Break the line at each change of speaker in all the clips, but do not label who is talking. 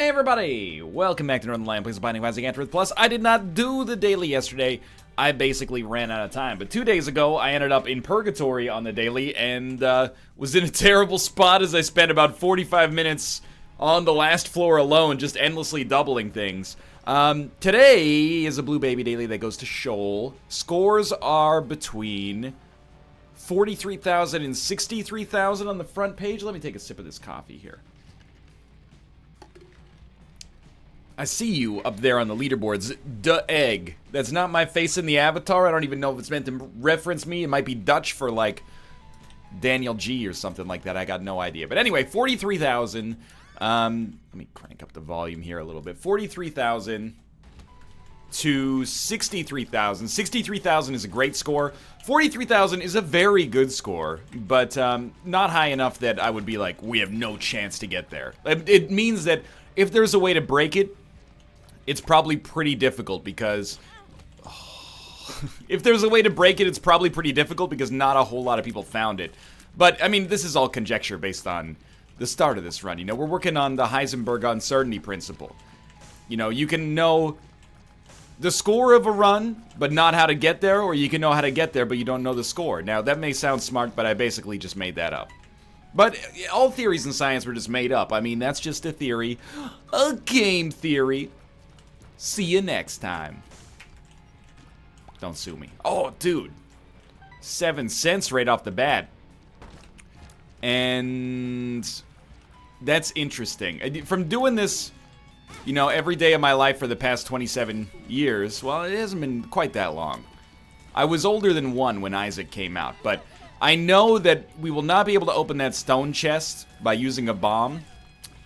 Hey everybody! Welcome back to Northernlion, Plays of Binding of Isaac Afterbirth Plus. I did not do the daily yesterday. I basically ran out of time. But 2 days ago, I ended up in Purgatory on the daily and was in a terrible spot as I spent about 45 minutes on the last floor alone, just endlessly doubling things. Today is a Blue Baby daily that goes to Shoal. Scores are between 43,000 and 63,000 on the front page. Let me take a sip of this coffee here. I see you up there on the leaderboards. Duh egg. That's not my face in the avatar. I don't even know if it's meant to reference me. It might be Dutch for, like, Daniel G or something like that. I got no idea. But anyway, 43,000. Let me crank up the volume here a little bit. 43,000 to 63,000. 63,000 is a great score. 43,000 is a very good score, but not high enough that I would be like, we have no chance to get there. It means that if there's a way to break it, it's probably pretty difficult because... if there's a way to break it, it's probably pretty difficult because not a whole lot of people found it. But, I mean, this is all conjecture based on the start of this run. You know, we're working on the Heisenberg uncertainty principle. You know, you can know the score of a run, but not how to get there, or you can know how to get there, but you don't know the score. Now, that may sound smart, but I basically just made that up. But all theories in science were just made up. I mean, that's just a theory. A game theory. See you next time. Don't sue me. Oh, dude. 7 cents right off the bat. And that's interesting. From doing this, you know, every day of my life for the past 27 years, well, it hasn't been quite that long. I was older than 1 when Isaac came out, but I know that we will not be able to open that stone chest by using a bomb,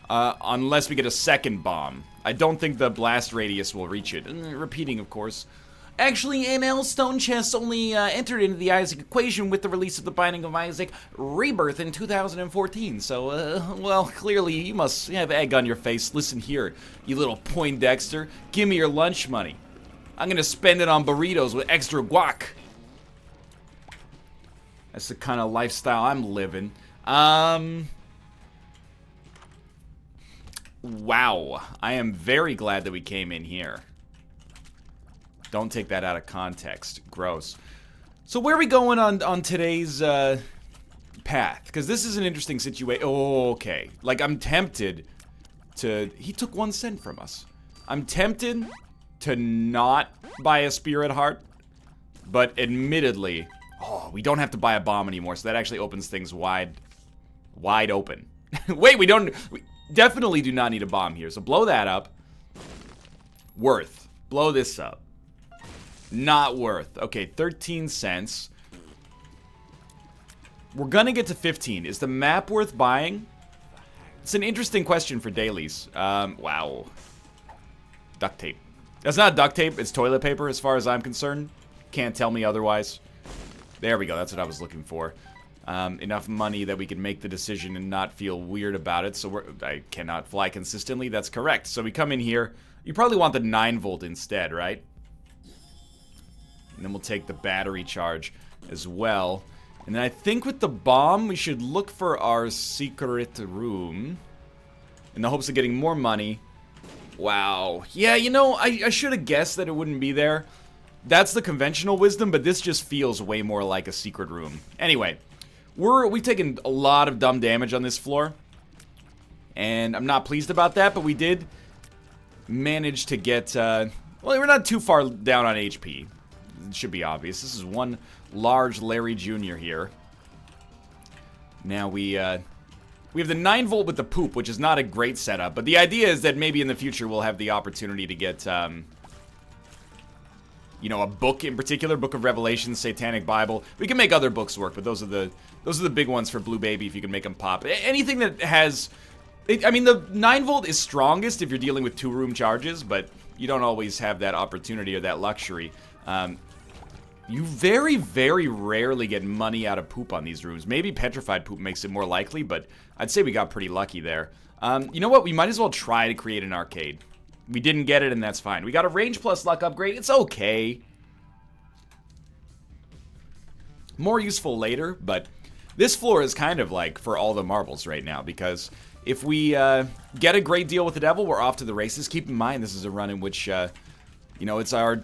unless we get a second bomb. I don't think the blast radius will reach it. Repeating, of course. Actually, NL stone chests only entered into the Isaac equation with the release of the Binding of Isaac Rebirth in 2014. So, well, clearly you must have egg on your face. Listen here, you little Poindexter. Give me your lunch money. I'm gonna spend it on burritos with extra guac. That's the kind of lifestyle I'm living. Wow. I am very glad that we came in here. Don't take that out of context. Gross. So where are we going on today's path? Because this is an interesting situation. Oh, okay. Like, I'm tempted to... He took 1 cent from us. I'm tempted to not buy a spirit heart. But admittedly... Oh, we don't have to buy a bomb anymore, so that actually opens things wide open. Wait, we definitely do not need a bomb here, so blow that up. Worth. Blow this up. Not worth. Okay, 13 cents. We're gonna get to 15. Is the map worth buying? It's an interesting question for dailies. Wow. Duct tape. That's not duct tape, it's toilet paper as far as I'm concerned. Can't tell me otherwise. There we go, that's what I was looking for. Enough money that we can make the decision and not feel weird about it, so I cannot fly consistently, that's correct. So we come in here, you probably want the 9 volt instead, right? And then we'll take the battery charge as well. And then I think with the bomb, we should look for our secret room in the hopes of getting more money. Wow. Yeah, you know, I should have guessed that it wouldn't be there. That's the conventional wisdom, but this just feels way more like a secret room. Anyway, we've taken a lot of dumb damage on this floor. And I'm not pleased about that, but we did manage to get, well, we're not too far down on HP. It should be obvious. This is one large Larry Jr. here. Now we have the 9 volt with the poop, which is not a great setup, but the idea is that maybe in the future we'll have the opportunity to get, you know, a book in particular, Book of Revelation, Satanic Bible. We can make other books work, but those are the big ones for Blue Baby if you can make them pop. Anything that has... I mean, the 9 volt is strongest if you're dealing with 2-room charges, but you don't always have that opportunity or that luxury. You very, very rarely get money out of poop on these rooms. Maybe petrified poop makes it more likely, but I'd say we got pretty lucky there. You know what? We might as well try to create an arcade. We didn't get it, and that's fine. We got a range plus luck upgrade. It's okay. More useful later, but this floor is kind of like for all the marbles right now, because if we get a great deal with the devil, we're off to the races. Keep in mind, this is a run in which, you know, it's our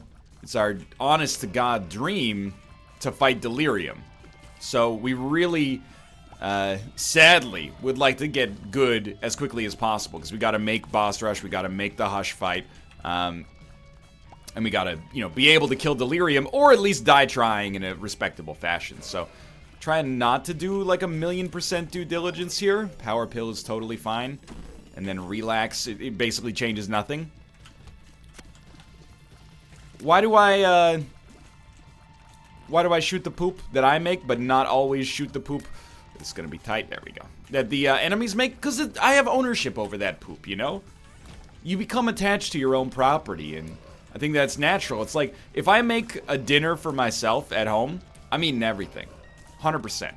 honest-to-God dream to fight Delirium. So we really, sadly, would like to get good as quickly as possible, because we got to make boss rush, we got to make the hush fight, and we got to, you know, be able to kill Delirium, or at least die trying in a respectable fashion. So trying not to do like 1,000,000% due diligence here. Power Pill is totally fine. And then Relax, it basically changes nothing. Why do I shoot the poop that I make, but not always shoot the poop? It's gonna be tight, there we go. That the enemies make, because I have ownership over that poop, you know? You become attached to your own property, and I think that's natural. It's like, if I make a dinner for myself at home, I'm eating everything. 100%.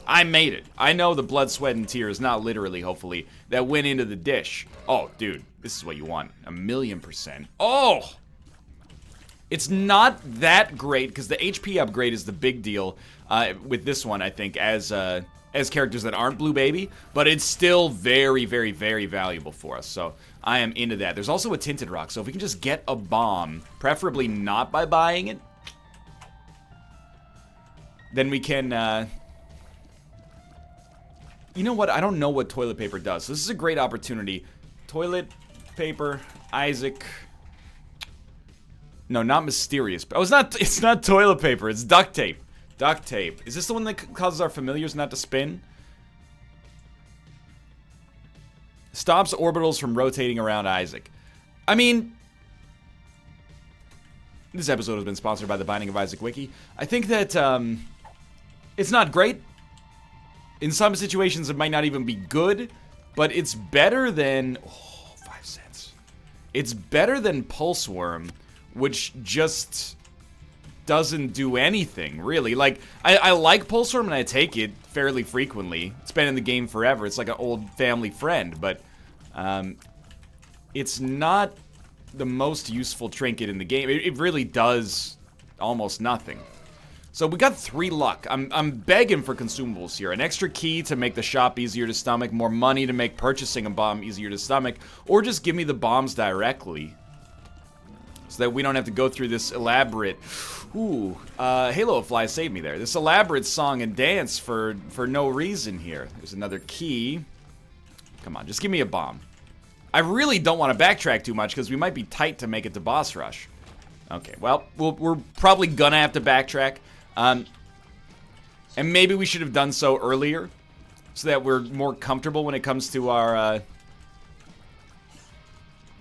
I made it. I know the blood, sweat, and tears, not literally, hopefully, that went into the dish. Oh, dude, this is what you want. 1,000,000%. Oh! It's not that great, because the HP upgrade is the big deal with this one, I think, as characters that aren't Blue Baby, but it's still very, very, very valuable for us, so I am into that. There's also a Tinted Rock, so if we can just get a bomb, preferably not by buying it, then we can, you know what? I don't know what toilet paper does, so this is a great opportunity. Toilet paper, Isaac. No, not mysterious. Oh, it's not toilet paper, it's duct tape. Duct tape. Is this the one that causes our familiars not to spin? Stops orbitals from rotating around Isaac. I mean, this episode has been sponsored by the Binding of Isaac Wiki. I think that, it's not great. In some situations, it might not even be good, but it's better than, oh, 5 cents. It's better than Pulse Worm, which just doesn't do anything, really. Like, I like Pulse Worm and I take it fairly frequently. It's been in the game forever. It's like an old family friend, but it's not the most useful trinket in the game. It really does almost nothing. So we got 3 luck. I'm begging for consumables here. An extra key to make the shop easier to stomach, more money to make purchasing a bomb easier to stomach, or just give me the bombs directly, so that we don't have to go through this elaborate, Halo Fly saved me there. This elaborate song and dance for no reason here. There's another key. Come on, just give me a bomb. I really don't want to backtrack too much, because we might be tight to make it to boss rush. Okay, well, we're probably gonna have to backtrack. And maybe we should have done so earlier, so that we're more comfortable when it comes to our,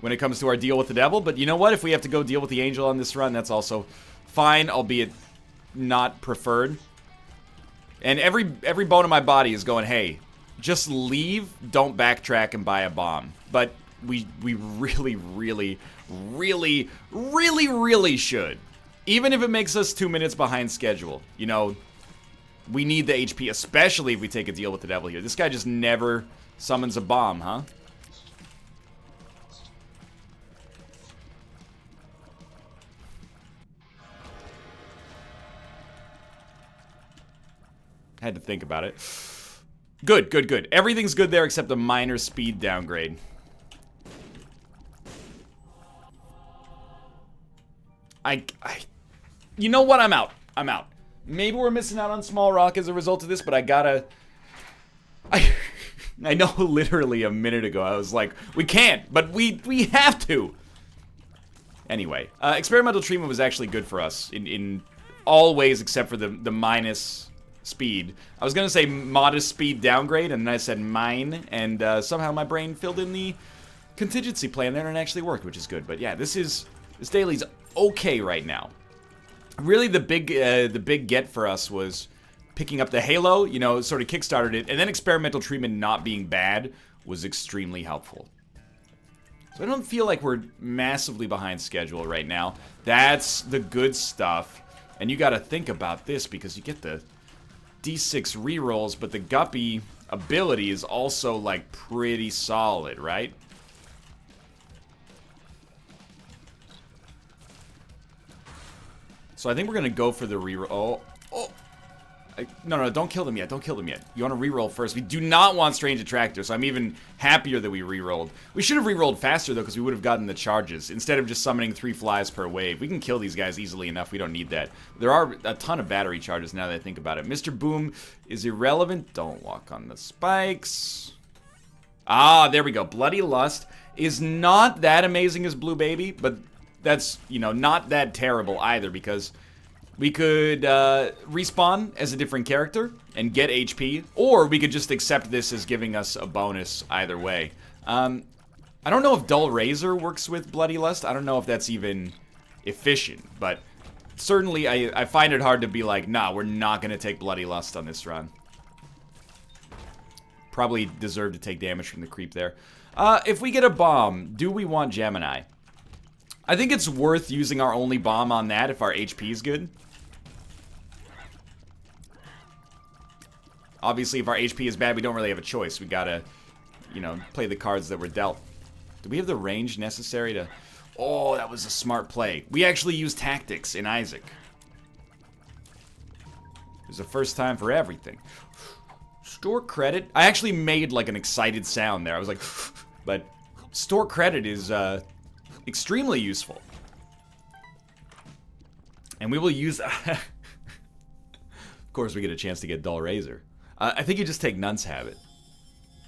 deal with the devil. But you know what? If we have to go deal with the angel on this run, that's also fine, albeit not preferred. And every bone in my body is going, hey, just leave, don't backtrack and buy a bomb. But we really, really, really, really, really should. Even if it makes us 2 minutes behind schedule. You know, we need the HP, especially if we take a deal with the devil here. This guy just never summons a bomb, huh? Had to think about it. Good, good, good. Everything's good there except a minor speed downgrade. You know what? I'm out. I'm out. Maybe we're missing out on Small Rock as a result of this, but I gotta... I know literally a minute ago I was like, we can't, but we have to. Anyway, experimental treatment was actually good for us in all ways except for the minus speed. I was gonna say modest speed downgrade, and then I said mine, and somehow my brain filled in the contingency plan there, and it actually worked, which is good. But yeah, this daily's okay right now. Really, the big get for us was picking up the Halo, you know, sort of kickstarted it, and then experimental treatment not being bad was extremely helpful. So I don't feel like we're massively behind schedule right now. That's the good stuff. And you gotta think about this, because you get the D6 rerolls, but the Guppy ability is also, like, pretty solid, right? So I think we're gonna go for the reroll. Oh! No, don't kill them yet. Don't kill them yet. You want to reroll first. We do not want Strange Attractor, so I'm even happier that we rerolled. We should have rerolled faster, though, because we would have gotten the charges, instead of just summoning 3 flies per wave. We can kill these guys easily enough. We don't need that. There are a ton of battery charges now that I think about it. Mr. Boom is irrelevant. Don't walk on the spikes. Ah, there we go. Bloody Lust is not that amazing as Blue Baby, but that's, you know, not that terrible either, because we could respawn as a different character and get HP, or we could just accept this as giving us a bonus either way. I don't know if Dull Razor works with Bloody Lust. I don't know if that's even efficient, but certainly I find it hard to be like, nah, we're not going to take Bloody Lust on this run. Probably deserve to take damage from the creep there. If we get a bomb, do we want Gemini? I think it's worth using our only bomb on that if our HP is good. Obviously, if our HP is bad, we don't really have a choice. We gotta, you know, play the cards that were dealt. Do we have the range necessary to... Oh, that was a smart play. We actually used tactics in Isaac. It was the first time for everything. Store credit? I actually made, like, an excited sound there. I was like... But store credit is, extremely useful. And we will use... Of course, we get a chance to get Dull Razor. I think you just take Nun's Habit.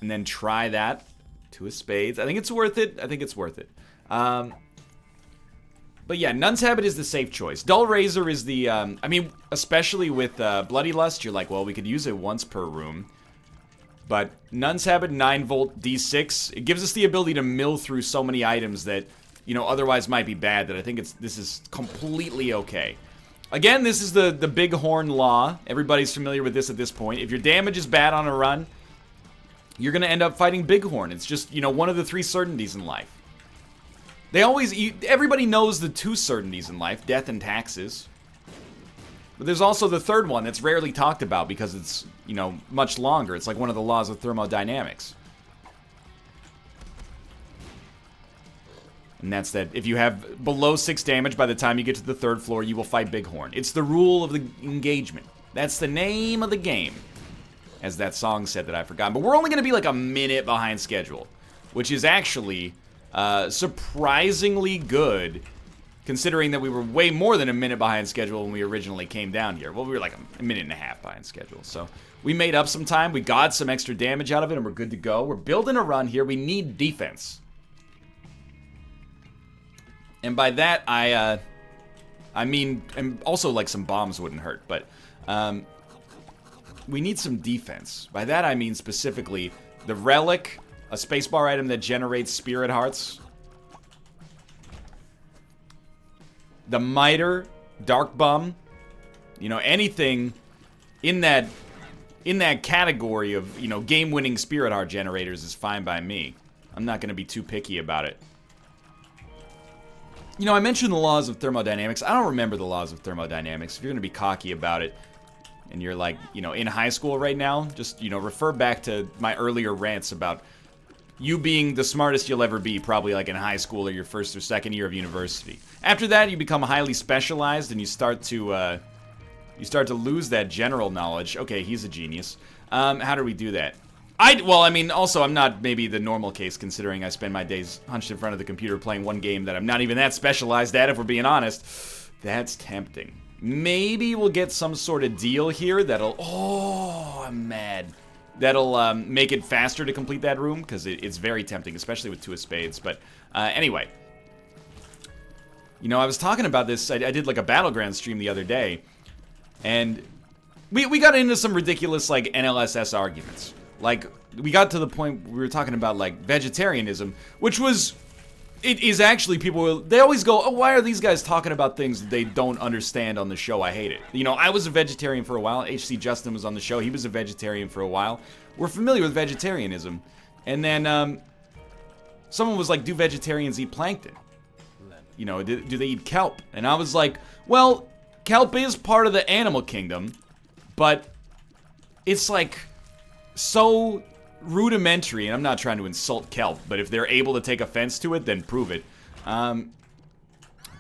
And then try that. 2 of Spades. I think it's worth it. I think it's worth it. But yeah, Nun's Habit is the safe choice. Dull Razor is the... I mean, especially with Bloody Lust, you're like, well, we could use it once per room. But Nun's Habit, 9-volt, D6, it gives us the ability to mill through so many items that, you know, otherwise might be bad, that I think this is completely okay. Again, this is the Bighorn Law. Everybody's familiar with this at this point. If your damage is bad on a run, you're going to end up fighting Bighorn. It's just, you know, one of the 3 certainties in life. Everybody knows the 2 certainties in life, death and taxes. But there's also the 3rd one that's rarely talked about because it's, you know, much longer. It's like one of the laws of thermodynamics. And that's that if you have below 6 damage by the time you get to the 3rd floor, you will fight Bighorn. It's the rule of the engagement. That's the name of the game. As that song said that I forgot. But we're only going to be like a minute behind schedule. Which is actually surprisingly good, considering that we were way more than a minute behind schedule when we originally came down here. Well, we were like a minute and a half behind schedule. So we made up some time. We got some extra damage out of it, and we're good to go. We're building a run here. We need defense. And by that, I mean, and also like some bombs wouldn't hurt, but we need some defense. By that, I mean specifically the Relic, a spacebar item that generates Spirit Hearts, the Miter, Dark Bum, you know, anything in that category of, you know, game-winning Spirit Heart generators is fine by me. I'm not going to be too picky about it. You know, I mentioned the laws of thermodynamics. I don't remember the laws of thermodynamics. If you're going to be cocky about it, and you're like, you know, in high school right now, just, you know, refer back to my earlier rants about you being the smartest you'll ever be, probably like in high school or your 1st or 2nd year of university. After that, you become highly specialized, and you start to lose that general knowledge. Okay, he's a genius. How do we do that? Well, I mean, also, I'm not maybe the normal case, considering I spend my days hunched in front of the computer playing one game that I'm not even that specialized at, if we're being honest. That's tempting. Maybe we'll get some sort of deal here that'll... Oh, I'm mad. That'll make it faster to complete that room, because it's very tempting, especially with 2 of Spades. But anyway. You know, I was talking about this. I did like a Battleground stream the other day. And we got into some ridiculous, like, NLSS arguments. Like, we got to the point where we were talking about, like, vegetarianism, which was... It is actually, they always go, oh, why are these guys talking about things that they don't understand on the show? I hate it. You know, I was a vegetarian for a while. HC Justin was on the show. He was a vegetarian for a while. We're familiar with vegetarianism. And then, someone was like, do vegetarians eat plankton? You know, do they eat kelp? And I was like, well, kelp is part of the animal kingdom, but it's like so rudimentary, and I'm not trying to insult kelp, but if they're able to take offense to it, then prove it.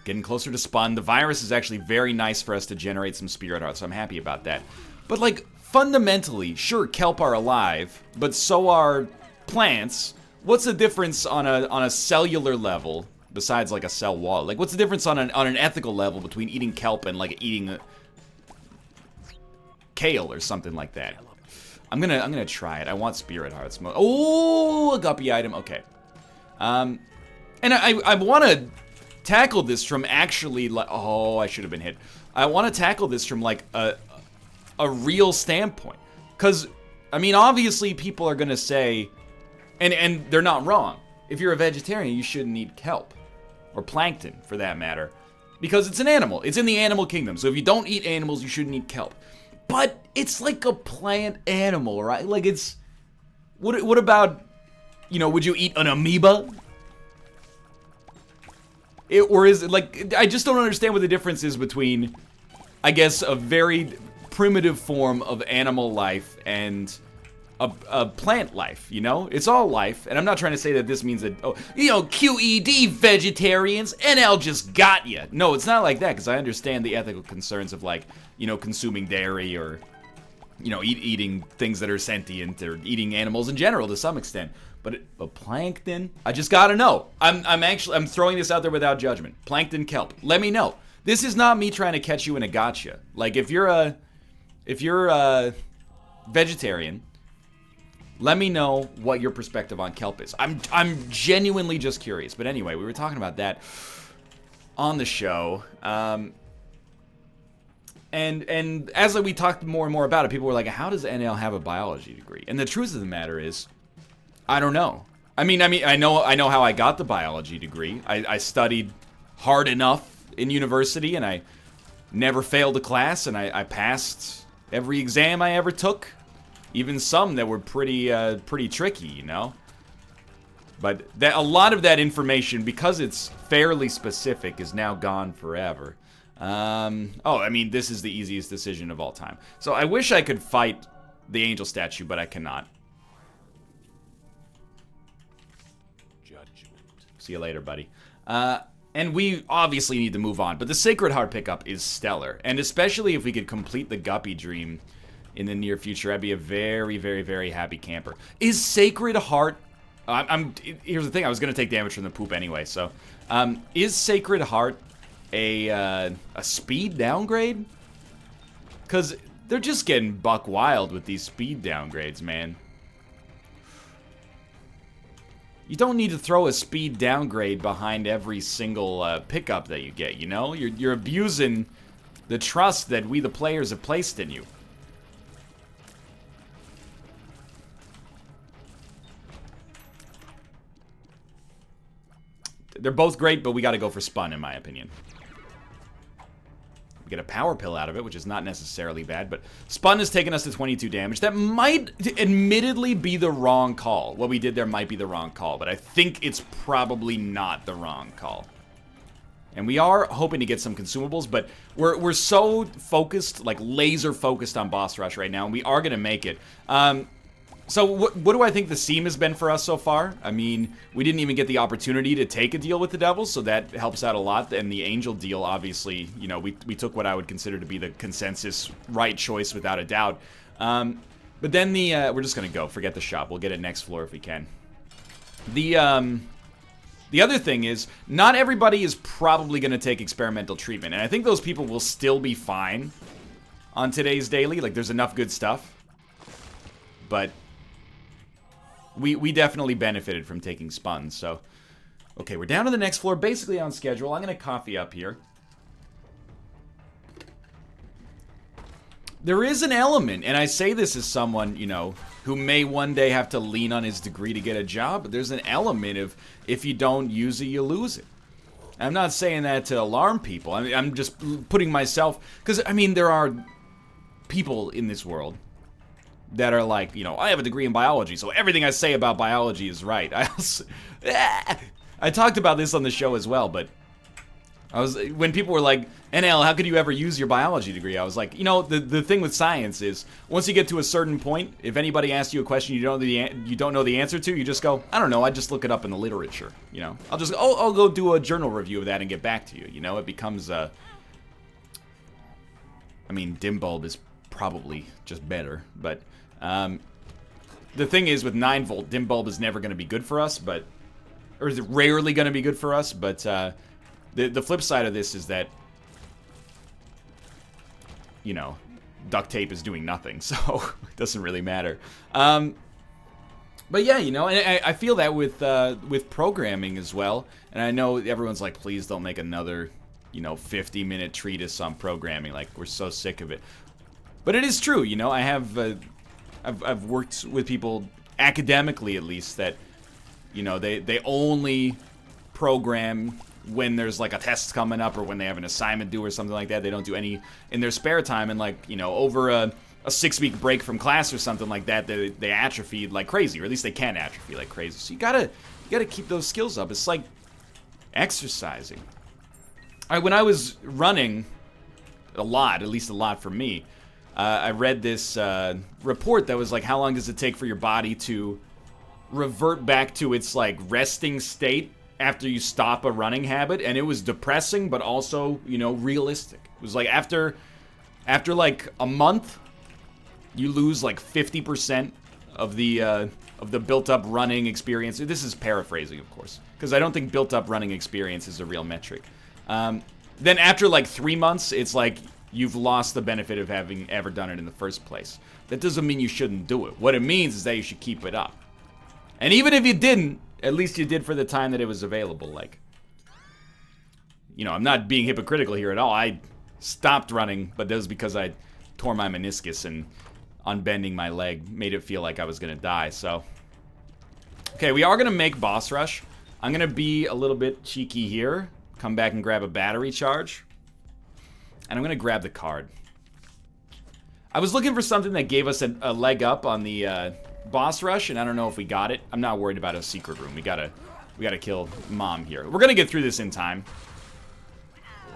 Getting closer to spawn. The virus is actually very nice for us to generate some Spirit Hearts, so I'm happy about that. But, like, fundamentally, sure, kelp are alive, but so are plants. What's the difference on a cellular level, besides, like, a cell wall? Like, what's the difference on an ethical level between eating kelp and, like, eating kale or something like that? I'm gonna try it. I want spirit hearts. Oh, a guppy item. Okay. And I want to tackle this from actually, like, oh, I should have been hit. I want to tackle this from, like, a real standpoint. Because, I mean, obviously people are going to say, and they're not wrong. If you're a vegetarian, you shouldn't eat kelp. Or plankton, for that matter. Because it's an animal. It's in the animal kingdom. So if you don't eat animals, you shouldn't eat kelp. But it's like a plant animal, right? Like, it's... What about, you know, would you eat an amoeba? Or is it, like... I just don't understand what the difference is between, I guess, a very primitive form of animal life and a plant life, you know? It's all life, and I'm not trying to say that this means that, oh, you know, QED vegetarians, NL just got you. No, it's not like that, because I understand the ethical concerns of, like, you know, consuming dairy or, you know, eating things that are sentient or eating animals in general to some extent. But plankton, I just gotta know. I'm throwing this out there without judgment. Plankton, kelp. Let me know. This is not me trying to catch you in a gotcha. Like, if you're a vegetarian, let me know what your perspective on kelp is. I'm genuinely just curious. But anyway, we were talking about that on the show. And as we talked more and more about it, people were like, how does NL have a biology degree? And the truth of the matter is, I don't know. I mean, I know how I got the biology degree. I studied hard enough in university, and I never failed a class, and I passed every exam I ever took. Even some that were pretty tricky, you know? But a lot of that information, because it's fairly specific, is now gone forever. Oh, I mean, this is the easiest decision of all time. So I wish I could fight the angel statue, but I cannot. Judgment. See you later, buddy. And we obviously need to move on, but the Sacred Heart pickup is stellar. And especially if we could complete the Guppy dream in the near future, I'd be a very, very, very happy camper. Is Sacred Heart... here's the thing, I was going to take damage from the poop anyway, so... is Sacred Heart a speed downgrade? Because they're just getting buck wild with these speed downgrades, man. You don't need to throw a speed downgrade behind every single pickup that you get, you know? You're abusing the trust that we, the players, have placed in you. They're both great, but we gotta go for Spun, in my opinion. We get a power pill out of it, which is not necessarily bad, but Spun has taken us to 22 damage. That might admittedly be the wrong call. What we did there might be the wrong call, but I think it's probably not the wrong call. And we are hoping to get some consumables, but we're so focused, like laser focused on boss rush right now, and we are gonna make it. So what do I think the seam has been for us so far? I mean, we didn't even get the opportunity to take a deal with the Devils, so that helps out a lot. And the Angel deal, obviously, you know, we took what I would consider to be the consensus right choice without a doubt. But then we're just gonna go. Forget the shop. We'll get it next floor if we can. The other thing is, not everybody is probably gonna take experimental treatment, and I think those people will still be fine on today's daily. Like, there's enough good stuff. But we definitely benefited from taking Spun, so... Okay, we're down to the next floor, basically on schedule. I'm gonna coffee up here. There is an element, and I say this as someone, you know, who may one day have to lean on his degree to get a job, but there's an element of, if you don't use it, you lose it. I'm not saying that to alarm people. I mean, I'm just putting myself... Because, I mean, there are people in this world that are like, you know, I have a degree in biology, so everything I say about biology is right. I talked about this on the show as well, but when people were like, NL, how could you ever use your biology degree? I was like, you know, the thing with science is, once you get to a certain point, if anybody asks you a question you don't know the answer to, you just go, I don't know, I just look it up in the literature, you know? I'll go do a journal review of that and get back to you, you know? It becomes I mean, Dimbulb is probably just better. But the thing is, with 9 volt, dim bulb is never going to be good for us, but or is it rarely going to be good for us. But the flip side of this is that, you know, duct tape is doing nothing, so it doesn't really matter. But yeah, you know, and I feel that with programming as well. And I know everyone's like, please don't make another, you know, 50-minute treatise on programming. Like, we're so sick of it. But it is true, you know. I have, I've worked with people academically, at least, that, you know, they only program when there's like a test coming up or when they have an assignment due or something like that. They don't do any in their spare time, and, like, you know, over a 6-week break from class or something like that, they atrophied like crazy, or at least they can atrophy like crazy. So you gotta keep those skills up. It's like exercising. When I was running a lot, at least a lot for me, I read this report that was like, how long does it take for your body to revert back to its like resting state after you stop a running habit? And it was depressing, but also, you know, realistic. It was like after like a month, you lose like 50% of the built-up running experience. This is paraphrasing, of course, because I don't think built-up running experience is a real metric. Then after like 3 months, it's like you've lost the benefit of having ever done it in the first place. That doesn't mean you shouldn't do it. What it means is that you should keep it up. And even if you didn't, at least you did for the time that it was available. Like, you know, I'm not being hypocritical here at all. I stopped running, but that was because I tore my meniscus, and unbending my leg made it feel like I was gonna die. So, okay, we are gonna make boss rush. I'm gonna be a little bit cheeky here. Come back and grab a battery charge. And I'm gonna grab the card. I was looking for something that gave us a leg up on the boss rush, and I don't know if we got it. I'm not worried about a secret room. We gotta kill Mom here. We're gonna get through this in time.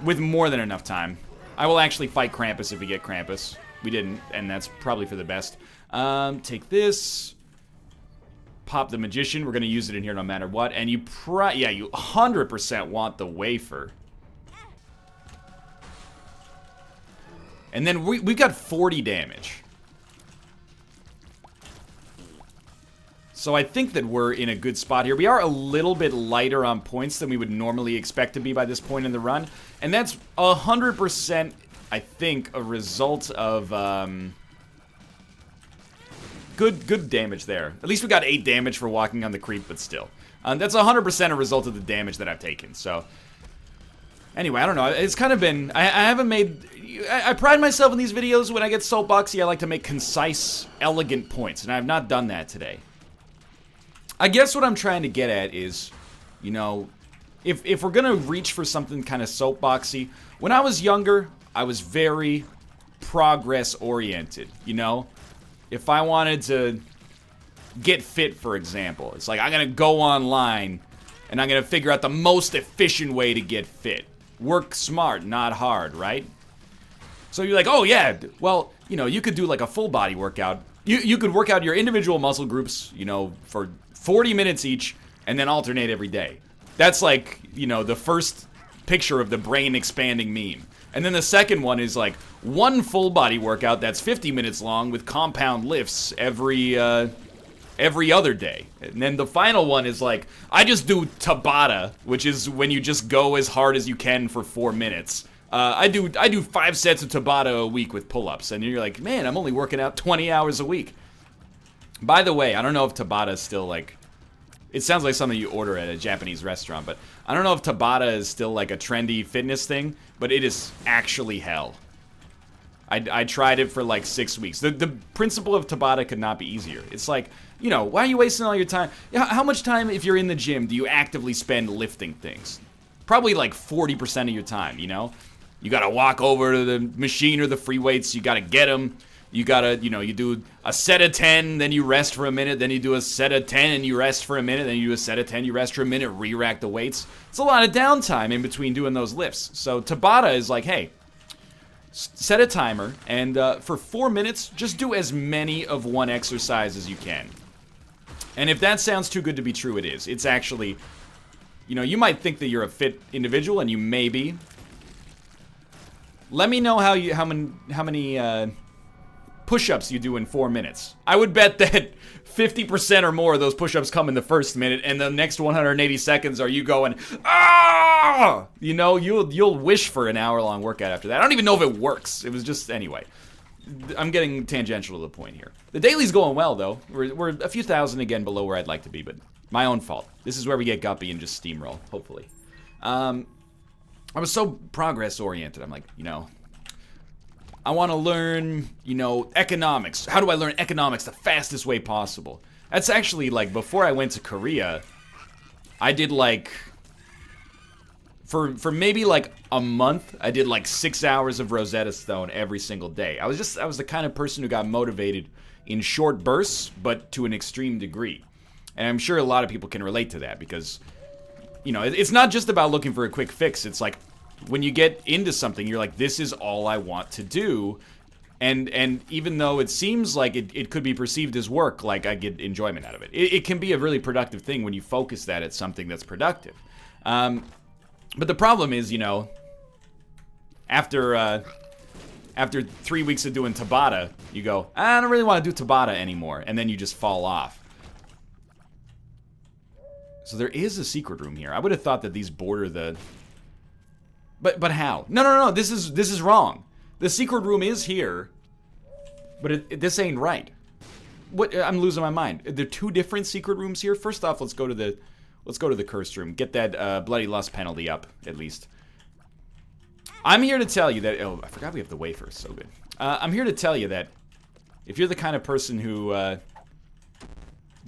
With more than enough time. I will actually fight Krampus if we get Krampus. We didn't, and that's probably for the best. Take this. Pop the Magician. We're gonna use it in here no matter what. And you 100% want the wafer. And then we've got 40 damage. So I think that we're in a good spot here. We are a little bit lighter on points than we would normally expect to be by this point in the run. And that's 100%, I think, a result of good damage there. At least we got 8 damage for walking on the creep, but still. That's 100% a result of the damage that I've taken. So anyway, I don't know. It's kind of been... I haven't made... I pride myself in these videos. When I get soapboxy, I like to make concise, elegant points. And I have not done that today. I guess what I'm trying to get at is, you know, if we're gonna reach for something kind of soapboxy, when I was younger, I was very progress-oriented, you know? If I wanted to get fit, for example, it's like, I'm gonna go online, and I'm gonna figure out the most efficient way to get fit. Work smart, not hard, right? So you're like, oh yeah, well, you know, you could do like a full body workout. You could work out your individual muscle groups, you know, for 40 minutes each, and then alternate every day. That's like, you know, the first picture of the brain expanding meme. And then the second one is like one full body workout that's 50 minutes long with compound lifts every other day. And then the final one is like, I just do Tabata, which is when you just go as hard as you can for 4 minutes. I do 5 sets of Tabata a week with pull-ups, and you're like, man, I'm only working out 20 hours a week. By the way, I don't know if Tabata is still like... It sounds like something you order at a Japanese restaurant, but I don't know if Tabata is still like a trendy fitness thing, but it is actually hell. I tried it for like 6 weeks. The principle of Tabata could not be easier. It's like, you know, why are you wasting all your time? How much time, if you're in the gym, do you actively spend lifting things? Probably like 40% of your time, you know? You gotta walk over to the machine or the free weights, you gotta get them. You gotta, you know, you do a set of 10, then you rest for a minute, then you do a set of 10 and you rest for a minute, then you do a set of 10, you rest for a minute, re-rack the weights. It's a lot of downtime in between doing those lifts. So Tabata is like, hey, set a timer, and for 4 minutes, just do as many of one exercise as you can. And if that sounds too good to be true, it is. It's actually, you know, you might think that you're a fit individual, and you may be. Let me know how many push-ups you do in 4 minutes. I would bet that 50% or more of those push-ups come in the first minute, and the next 180 seconds are you going, ah! You know, you'll wish for an hour-long workout after that. I don't even know if it works. It was just, anyway. I'm getting tangential to the point here. The daily's going well, though. We're a few thousand again below where I'd like to be, but my own fault. This is where we get guppy and just steamroll, hopefully. I was so progress-oriented. I'm like, you know, I want to learn, you know, economics. How do I learn economics the fastest way possible? That's actually, like, before I went to Korea, I did, like, for maybe, like, a month, I did, like, 6 hours of Rosetta Stone every single day. I was the kind of person who got motivated in short bursts, but to an extreme degree. And I'm sure a lot of people can relate to that, because, you know, it's not just about looking for a quick fix. It's like, when you get into something, you're like, this is all I want to do. And even though it seems like it could be perceived as work, like, I get enjoyment out of it. It can be a really productive thing when you focus that at something that's productive. But the problem is, you know, after 3 weeks of doing Tabata, you go, I don't really want to do Tabata anymore. And then you just fall off. So there is a secret room here. I would have thought that these border the... But how? No, this is wrong. The secret room is here, but this ain't right. What? I'm losing my mind. Are there two different secret rooms here? First off, let's go to the cursed room. Get that bloody lust penalty up, at least. I'm here to tell you that... Oh, I forgot we have the wafer. So good. I'm here to tell you that if you're the kind of person who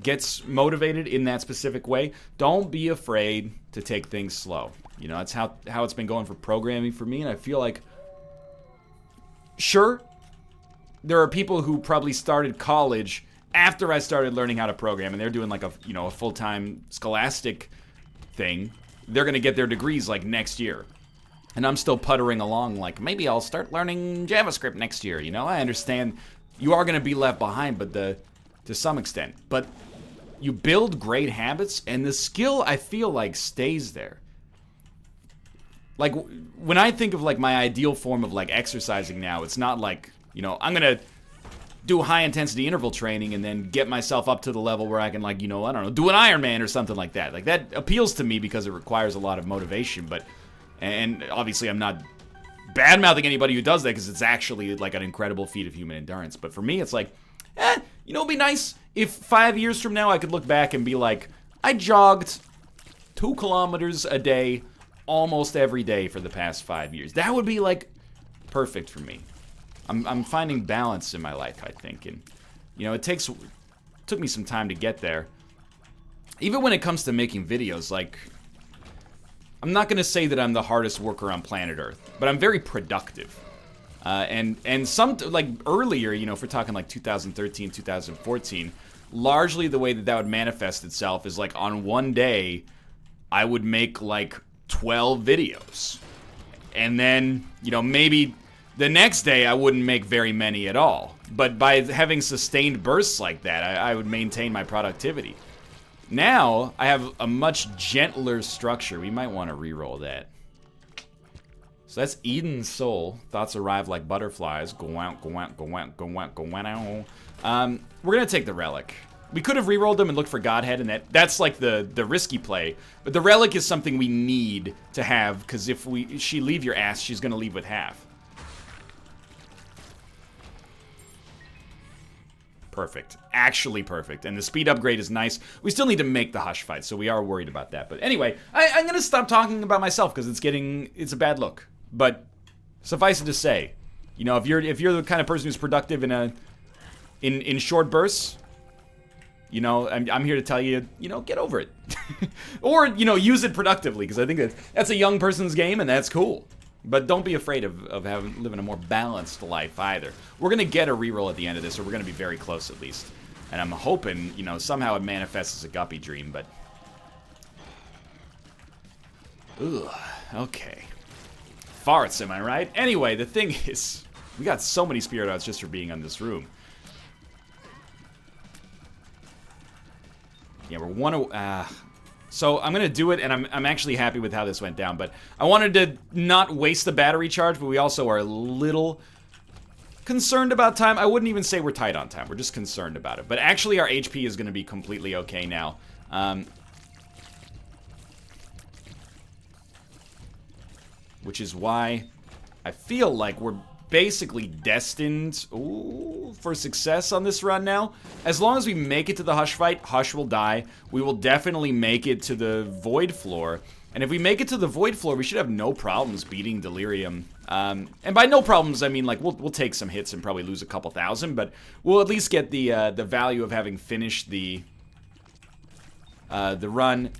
gets motivated in that specific way, don't be afraid to take things slow. You know, that's how it's been going for programming for me, and I feel like... Sure, there are people who probably started college after I started learning how to program, and they're doing like a full-time scholastic thing. They're gonna get their degrees like next year. And I'm still puttering along like, maybe I'll start learning JavaScript next year, you know? I understand you are gonna be left behind, but to some extent. But you build great habits, and the skill, I feel like, stays there. Like, when I think of, like, my ideal form of, like, exercising now, it's not like, you know, I'm gonna do high-intensity interval training and then get myself up to the level where I can, like, you know, I don't know, do an Ironman or something like that. Like, that appeals to me because it requires a lot of motivation, but... And obviously I'm not bad-mouthing anybody who does that because it's actually, like, an incredible feat of human endurance. But for me, it's like, you know, it'd be nice if 5 years from now I could look back and be like, I jogged 2 kilometers a day almost every day for the past 5 years. That would be, like, perfect for me. I'm finding balance in my life, I think, and, you know, it took me some time to get there. Even when it comes to making videos, like, I'm not gonna say that I'm the hardest worker on planet Earth, but I'm very productive. And some, like, earlier, you know, if we're talking, like, 2013, 2014, largely the way that would manifest itself is, like, on one day, I would make, like, 12 videos. And then, you know, maybe the next day I wouldn't make very many at all. But by having sustained bursts like that, I would maintain my productivity. Now, I have a much gentler structure. We might want to re-roll that. So that's Eden's Soul. Thoughts arrive like butterflies. Go out, go out, go out, go out, go out. We're going to take the Relic. We could have re-rolled them and looked for Godhead, and that's like the risky play. But the Relic is something we need to have, because if she leave your ass, she's going to leave with half. Perfect. Actually perfect. And the speed upgrade is nice. We still need to make the Hush fight, so we are worried about that. But anyway, I'm going to stop talking about myself, because it's a bad look. But suffice it to say, you know, if you're the kind of person who's productive in short bursts, you know, I'm here to tell you, you know, get over it. Or, you know, use it productively, because I think that's a young person's game, and that's cool. But don't be afraid of living a more balanced life, either. We're going to get a reroll at the end of this, or we're going to be very close, at least. And I'm hoping, you know, somehow it manifests as a guppy dream, but... Ugh, okay. Farts, am I right? Anyway, the thing is, we got so many spirit outs just for being on this room. Yeah, we're so I'm gonna do it, and I'm actually happy with how this went down. But I wanted to not waste the battery charge, but we also are a little concerned about time. I wouldn't even say we're tight on time. We're just concerned about it. But actually, our HP is going to be completely okay now. Which is why I feel like we're basically destined for success on this run now. As long as we make it to the Hush fight, Hush will die. We will definitely make it to the Void floor. And if we make it to the Void floor, we should have no problems beating Delirium. And by no problems, I mean, like, we'll take some hits and probably lose a couple thousand, but we'll at least get the value of having finished the run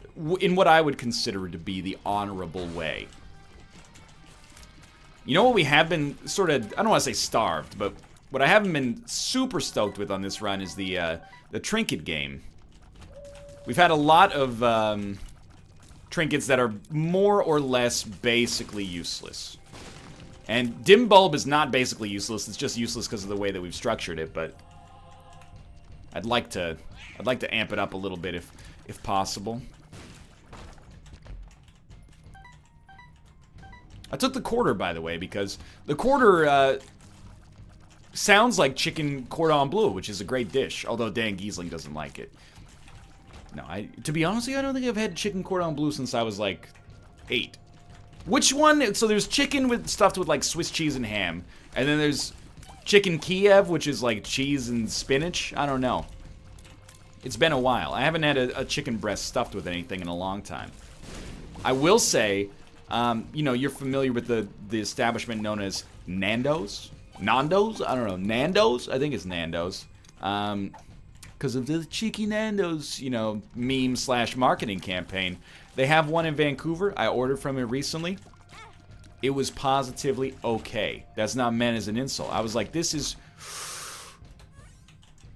in what I would consider to be the honorable way. You know what we have been sort of, I don't want to say starved, but what I haven't been super stoked with on this run is the trinket game. We've had a lot of trinkets that are more or less basically useless. And Dim Bulb is not basically useless, it's just useless because of the way that we've structured it, but I'd like to amp it up a little bit if possible. I took the quarter, by the way, because the quarter sounds like chicken cordon bleu, which is a great dish, although Dan Giesling doesn't like it. No, to be honest with you, I don't think I've had chicken cordon bleu since I was, like, 8. Which one? So there's chicken stuffed with, like, Swiss cheese and ham, and then there's chicken Kiev, which is, like, cheese and spinach. I don't know. It's been a while. I haven't had a chicken breast stuffed with anything in a long time. I will say... you know, you're familiar with the establishment known as Nando's? Nando's? I don't know. Nando's? I think it's Nando's. Because of the cheeky Nando's, you know, meme/marketing campaign. They have one in Vancouver. I ordered from it recently. It was positively okay. That's not meant as an insult. I was like, this is...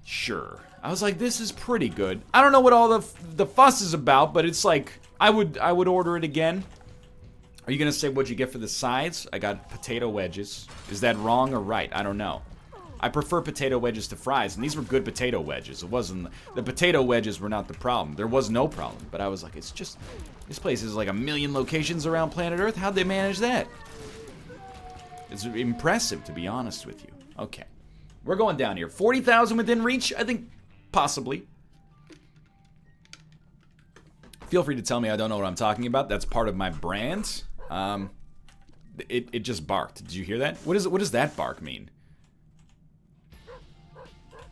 Sure. I was like, this is pretty good. I don't know what all the fuss is about, but it's like, I would order it again. Are you gonna say what'd you get for the sides? I got potato wedges. Is that wrong or right? I don't know. I prefer potato wedges to fries, and these were good potato wedges. It wasn't... The potato wedges were not the problem. There was no problem. But I was like, it's just... This place is like 1 million locations around planet Earth. How'd they manage that? It's impressive, to be honest with you. Okay. We're going down here. 40,000 within reach? I think possibly. Feel free to tell me I don't know what I'm talking about. That's part of my brand. It just barked. Did you hear that? What does that bark mean?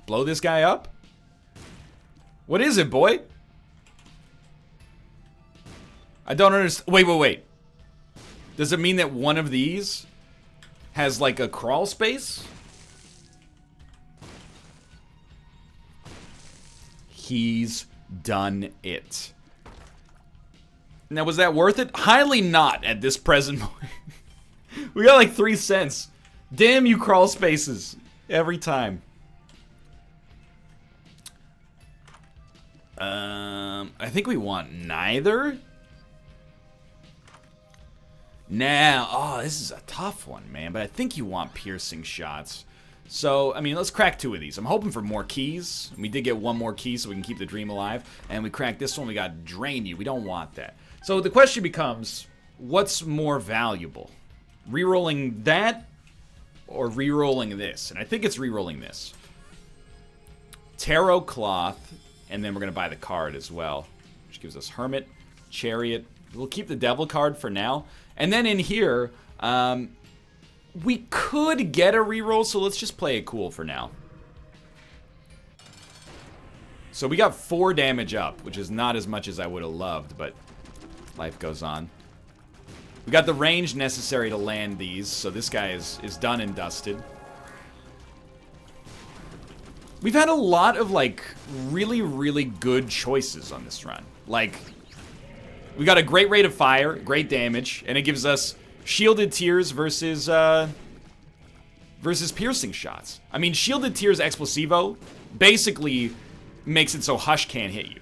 Blow this guy up? What is it, boy? I don't understand. Wait. Does it mean that one of these has like a crawl space? He's done it. Now, was that worth it? Highly not at this present point. We got like 3 cents. Damn you, crawl spaces. Every time. I think we want neither. Now, oh, this is a tough one, man. But I think you want piercing shots. So, I mean, let's crack 2 of these. I'm hoping for more keys. We did get 1 more key so we can keep the dream alive. And we cracked this one. We got drain you. We don't want that. So the question becomes, what's more valuable? Rerolling that or rerolling this? And I think it's rerolling this. Tarot Cloth, and then we're going to buy the card as well, which gives us Hermit, Chariot. We'll keep the Devil card for now. And then in here, we could get a reroll, so let's just play it cool for now. So we got 4 damage up, which is not as much as I would have loved, but life goes on. We got the range necessary to land these, so this guy is done and dusted. We've had a lot of, like, really, really good choices on this run. Like, we got a great rate of fire, great damage, and it gives us shielded tears versus piercing shots. I mean, shielded tears explosivo basically makes it so Hush can't hit you.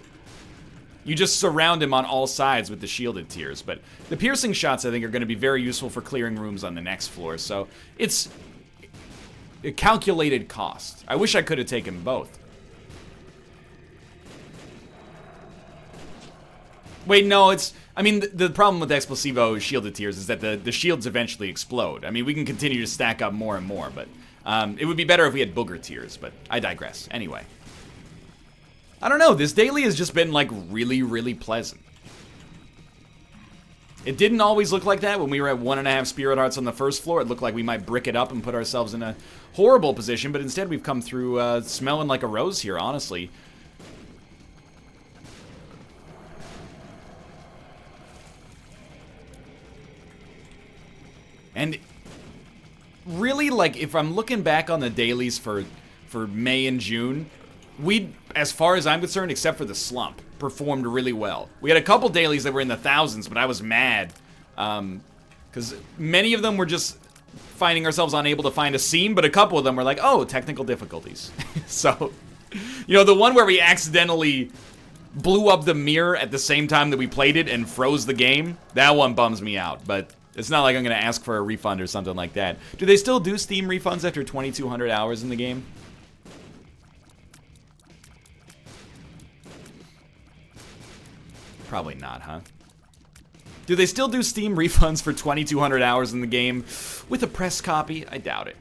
You just surround him on all sides with the shielded tears. But the piercing shots, I think, are going to be very useful for clearing rooms on the next floor. So it's a calculated cost. I wish I could have taken both. Wait, no, it's... I mean, the problem with Explosivo Shielded Tears is that the shields eventually explode. I mean, we can continue to stack up more and more, but It would be better if we had booger tears, but I digress. Anyway. I don't know, this daily has just been, like, really, really pleasant. It didn't always look like that when we were at 1.5 Spirit Hearts on the first floor. It looked like we might brick it up and put ourselves in a horrible position, but instead we've come through smelling like a rose here, honestly. And really, like, if I'm looking back on the dailies for May and June, we, as far as I'm concerned, except for the slump, performed really well. We had a couple dailies that were in the thousands, but I was mad. Because many of them were just finding ourselves unable to find a seam, but a couple of them were like, oh, technical difficulties. So, you know, the one where we accidentally blew up the mirror at the same time that we played it and froze the game, that one bums me out, but it's not like I'm going to ask for a refund or something like that. Do they still do Steam refunds after 2,200 hours in the game? Probably not, huh? Do they still do Steam refunds for 2,200 hours in the game with a press copy? I doubt it.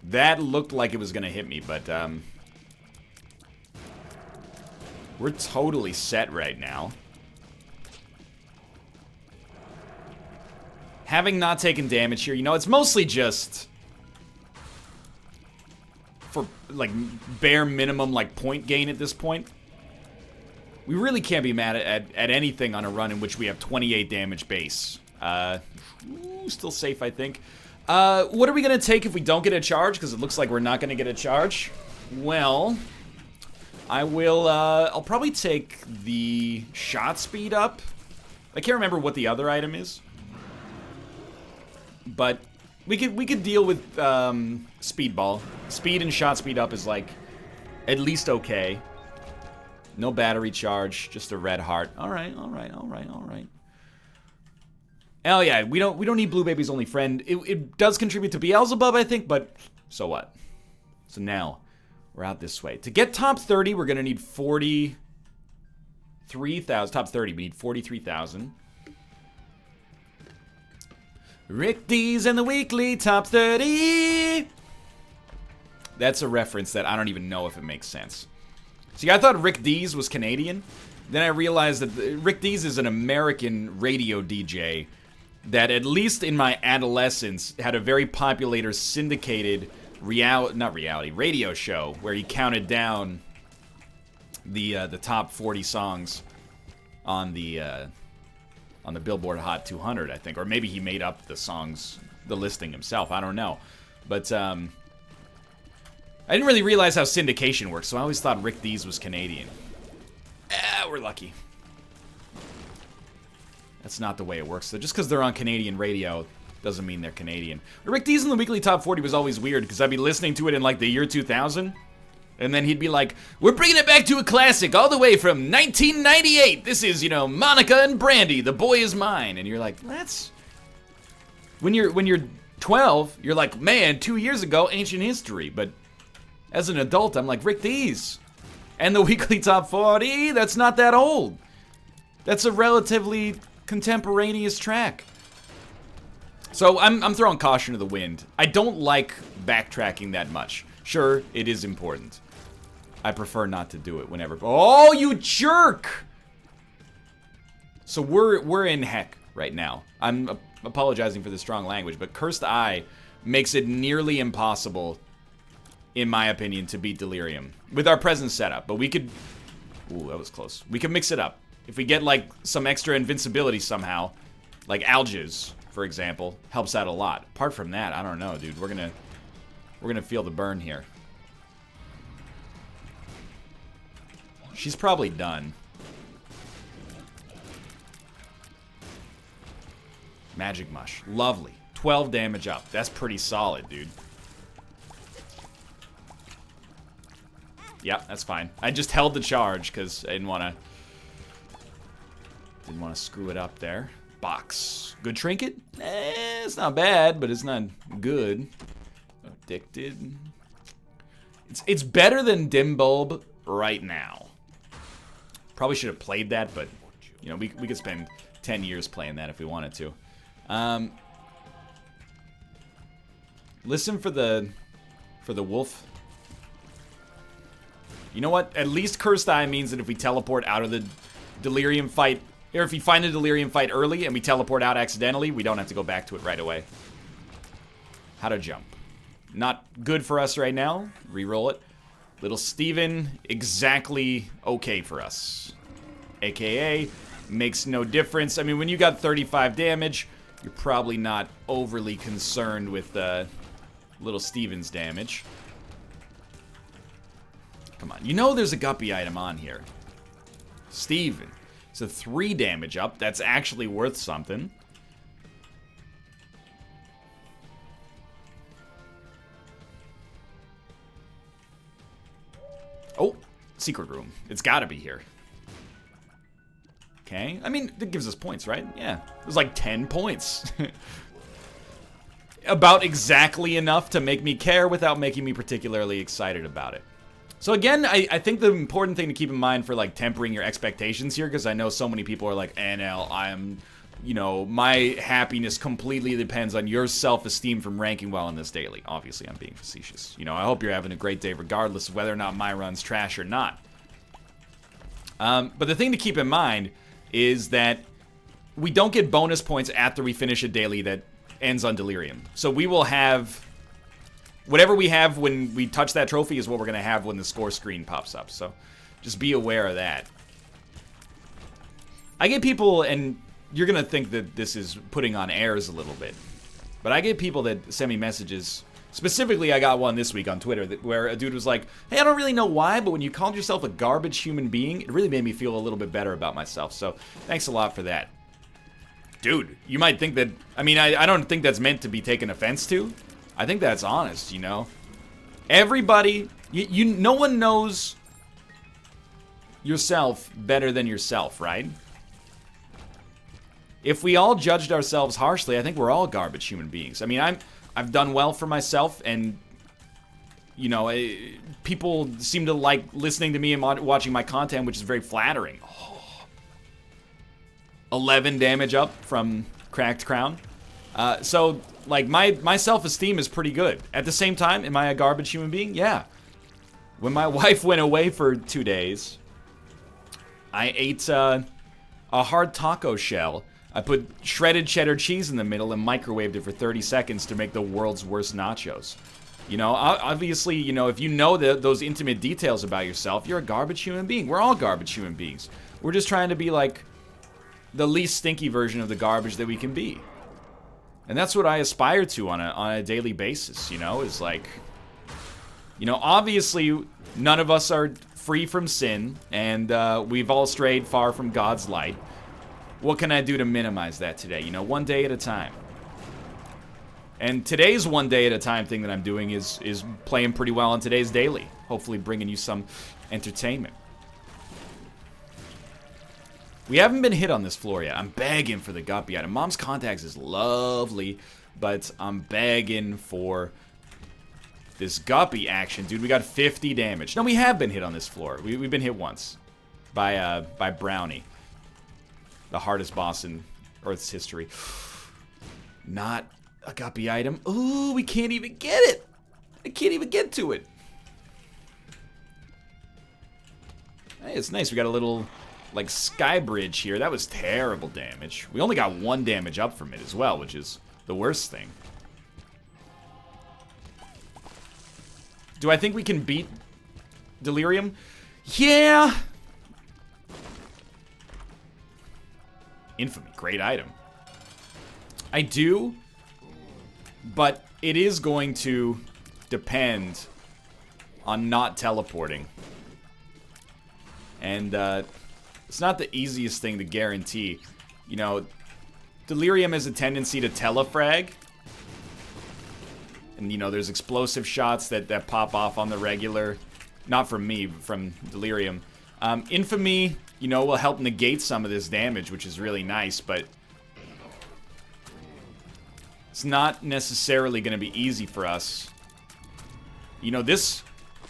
That looked like it was going to hit me, but we're totally set right now. Having not taken damage here, you know, it's mostly just for, like, bare minimum, like, point gain at this point. We really can't be mad at anything on a run in which we have 28 damage base. Still safe, I think. What are we going to take if we don't get a charge? Because it looks like we're not going to get a charge. Well, I will, I'll probably take the shot speed up. I can't remember what the other item is. But we could deal with speedball. Speed and shot speed up is, like, at least okay. No battery charge, just a red heart. All right, all right, all right, all right. Hell yeah, we don't need Blue Baby's only friend. It does contribute to Beelzebub, I think, but so what? So now we're out this way. To get top 30, we're gonna need 43,000. Top 30, we need 43,000. Rick D's and the weekly top 30. That's a reference that I don't even know if it makes sense. See, I thought Rick D's was Canadian. Then I realized that Rick D's is an American radio DJ that, at least in my adolescence, had a very popular syndicated radio show where he counted down the top 40 songs on the Billboard Hot 200, I think. Or maybe he made up the songs, the listing himself. I don't know. But, I didn't really realize how syndication works, so I always thought Rick D's was Canadian. We're lucky. That's not the way it works. So just because they're on Canadian radio doesn't mean they're Canadian. Rick D's in the weekly top 40 was always weird, because I'd be listening to it in, like, the year 2000, and then he'd be like, we're bringing it back to a classic all the way from 1998. This is, you know, Monica and Brandy, The Boy Is Mine. And you're like, that's... When you're 12, you're like, man, 2 years ago, ancient history. But as an adult, I'm like, Rick D's. And the weekly top 40, that's not that old. That's a relatively contemporaneous track. So I'm throwing caution to the wind. I don't like backtracking that much. Sure, it is important. I prefer not to do it whenever. Oh, you jerk! So we're in heck right now. I'm apologizing for the strong language, but Cursed Eye makes it nearly impossible, in my opinion, to beat Delirium with our present setup. But we could... Ooh, that was close. We could mix it up. If we get, like, some extra invincibility somehow, like Algiz, for example, helps out a lot. Apart from that, I don't know, dude. We're gonna feel the burn here. She's probably done. Magic Mush. Lovely. 12 damage up. That's pretty solid, dude. Yeah, that's fine. I just held the charge because I didn't want to screw it up there. Box. Good trinket? It's not bad, but it's not good. Addicted. It's better than Dim Bulb right now. Probably should have played that, but you know, we could spend 10 years playing that if we wanted to. Listen for the wolf. You know what? At least Cursed Eye means that if we teleport out of the Delirium fight, or if we find a Delirium fight early and we teleport out accidentally, we don't have to go back to it right away. How to jump. Not good for us right now. Reroll it. Little Steven, exactly okay for us. AKA, makes no difference. I mean, when you got 35 damage, you're probably not overly concerned with little Steven's damage. Come on. You know there's a guppy item on here. Steven. So 3 damage up. That's actually worth something. Oh, secret room. It's gotta be here. Okay. I mean, that gives us points, right? Yeah. It was like 10 points. About exactly enough to make me care without making me particularly excited about it. So again, I think the important thing to keep in mind for like tempering your expectations here, because I know so many people are like, NL, I am, you know, my happiness completely depends on your self-esteem from ranking well in this daily. Obviously, I'm being facetious. You know, I hope you're having a great day regardless of whether or not my run's trash or not. But the thing to keep in mind is that we don't get bonus points after we finish a daily that ends on Delirium. So we will have... whatever we have when we touch that trophy is what we're going to have when the score screen pops up. So just be aware of that. I get people, and you're going to think that this is putting on airs a little bit, but I get people that send me messages. Specifically, I got one this week on Twitter where a dude was like, hey, I don't really know why, but when you called yourself a garbage human being, it really made me feel a little bit better about myself. So thanks a lot for that. Dude, you might think that, I mean, I don't think that's meant to be taken offense to. I think that's honest, you know? Everybody, no one knows yourself better than yourself, right? If we all judged ourselves harshly, I think we're all garbage human beings. I mean, I've done well for myself, and, you know, people seem to like listening to me and watching my content, which is very flattering. Oh. 11 damage up from Cracked Crown. So, like, my self-esteem is pretty good. At the same time, am I a garbage human being? Yeah. When my wife went away for 2 days, I ate a hard taco shell. I put shredded cheddar cheese in the middle and microwaved it for 30 seconds to make the world's worst nachos. You know, obviously, you know, if you know those intimate details about yourself, you're a garbage human being. We're all garbage human beings. We're just trying to be, like, the least stinky version of the garbage that we can be. And that's what I aspire to on a daily basis, you know, is like, you know, obviously none of us are free from sin, and we've all strayed far from God's light. What can I do to minimize that today? You know, one day at a time. And today's one day at a time thing that I'm doing is playing pretty well on today's daily. Hopefully bringing you some entertainment. We haven't been hit on this floor yet. I'm begging for the guppy item. Mom's Contacts is lovely, but I'm begging for this guppy action. Dude, we got 50 damage. No, we have been hit on this floor. We've been hit once by Brownie. The hardest boss in Earth's history. Not a guppy item. Ooh, we can't even get it. I can't even get to it. Hey, it's nice. We got a little... like sky bridge here. That was terrible damage. We only got 1 damage up from it as well, which is the worst thing. Do I think we can beat Delirium? Yeah. Infamy, great item. I do, but it is going to depend on not teleporting. And it's not the easiest thing to guarantee. You know, Delirium has a tendency to telefrag. And, you know, there's explosive shots that pop off on the regular. Not from me, but from Delirium. Infamy, you know, will help negate some of this damage, which is really nice, but... it's not necessarily going to be easy for us. You know, this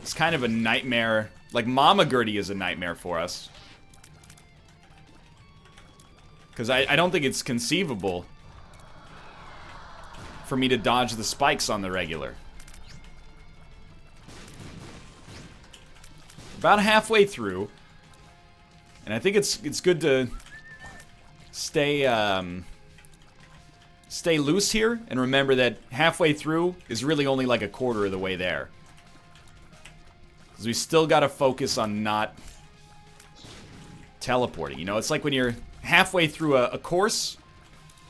is kind of a nightmare. Like, Mama Gertie is a nightmare for us. Because I don't think it's conceivable for me to dodge the spikes on the regular. About halfway through. And I think it's good to stay stay loose here and remember that halfway through is really only like a quarter of the way there. Because we still got to focus on not teleporting. You know, it's like when you're halfway through a course,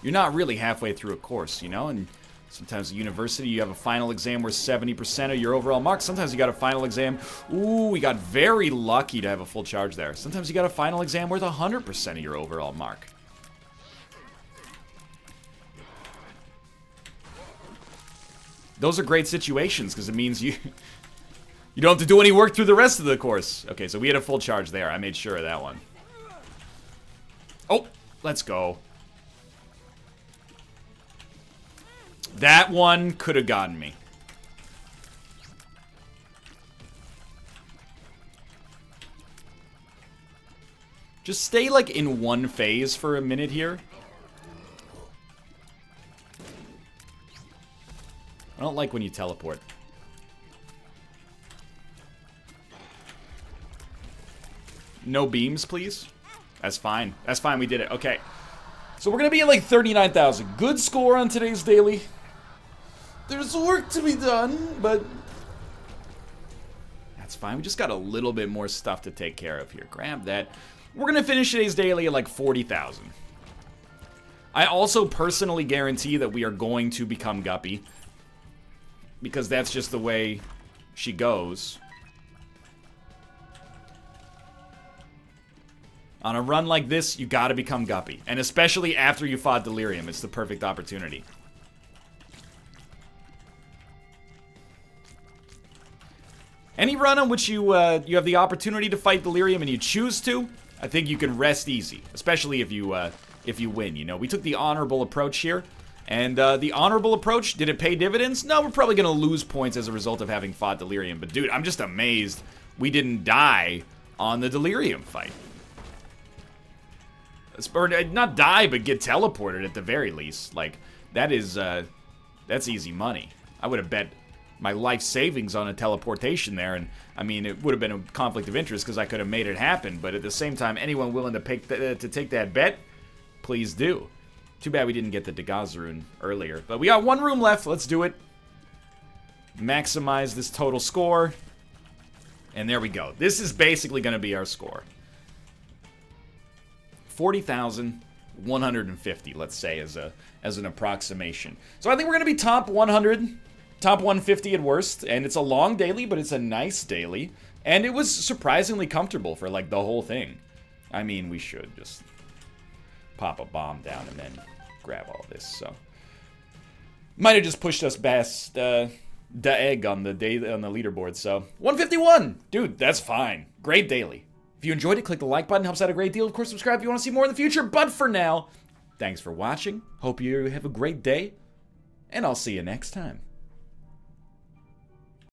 you're not really halfway through a course, you know? And sometimes at university, you have a final exam worth 70% of your overall mark. Sometimes you got a final exam. Ooh, we got very lucky to have a full charge there. Sometimes you got a final exam worth 100% of your overall mark. Those are great situations because it means you don't have to do any work through the rest of the course. Okay, so we had a full charge there. I made sure of that one. Oh, let's go. That one could have gotten me. Just stay, like, in one phase for a minute here. I don't like when you teleport. No beams, please. That's fine. That's fine, we did it. Okay. So we're going to be at, like, 39,000. Good score on today's daily. There's work to be done, but that's fine. We just got a little bit more stuff to take care of here. Grab that. We're going to finish today's daily at like 40,000. I also personally guarantee that we are going to become Guppy. Because that's just the way she goes. On a run like this, you got to become Guppy. And especially after you fought Delirium, it's the perfect opportunity. Any run on which you have the opportunity to fight Delirium and you choose to, I think you can rest easy, especially if you win. You know, we took the honorable approach here, and the honorable approach, did it pay dividends? No, we're probably gonna lose points as a result of having fought Delirium. But dude, I'm just amazed we didn't die on the Delirium fight, or not die, but get teleported at the very least. Like that is that's easy money. I would have bet my life savings on a teleportation there, and I mean it would have been a conflict of interest because I could have made it happen, but at the same time, anyone willing to take that bet, please do. Too bad we didn't get the Dagaz rune earlier, but we got one room left. Let's do it. Maximize this total score, and there we go. This is basically going to be our score. 40,150, let's say, as an approximation. So I think we're going to be top 100. Top 150 at worst, and it's a long daily, but it's a nice daily, and it was surprisingly comfortable for, like, the whole thing. I mean, we should just pop a bomb down and then grab all this, so. Might have just pushed us past the egg on the leaderboard, so. 151! Dude, that's fine. Great daily. If you enjoyed it, click the like button, helps out a great deal. Of course, subscribe if you want to see more in the future, but for now, thanks for watching. Hope you have a great day, and I'll see you next time.